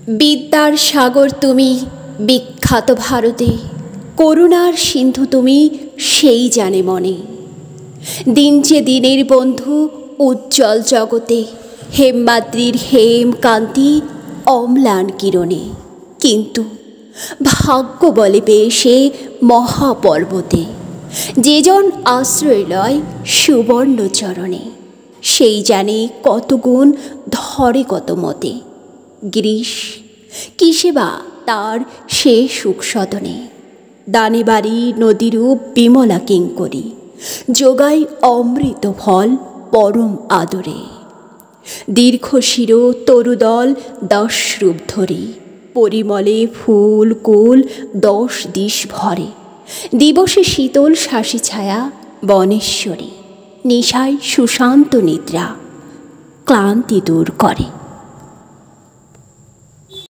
বিদ্যার সাগর তুমি বিখ্যাত ভারতে, করুণার সিন্ধু তুমি সেই জানে মনে। দিন যে দিনের বন্ধু উজ্জ্বল জগতে, হেমমাদ্রির হেম কান্তি অম্লান কিরণে। কিন্তু ভাগ্য বলে পেয়ে সে মহাপর্বতে, যেজন আশ্রয় লয় সুবর্ণ চরণে, সেই জানে কত গুণ ধরে কত মতে। গ্রীষ কিসে বা তার সে সুখ সদনে, দানে বাড়ি নদীরূপ বিমলা কিঙ্করী, যোগায় অমৃত ফল পরম আদরে। দীর্ঘ শির তরুদল 10 রূপ ধরি, পরিমলে ফুল কুল 10 দিশ ভরে। দিবসে শীতল শাসী ছায়া বনেশ্বরী, নিশায় সুশান্ত নিদ্রা ক্লান্তি দূর করে।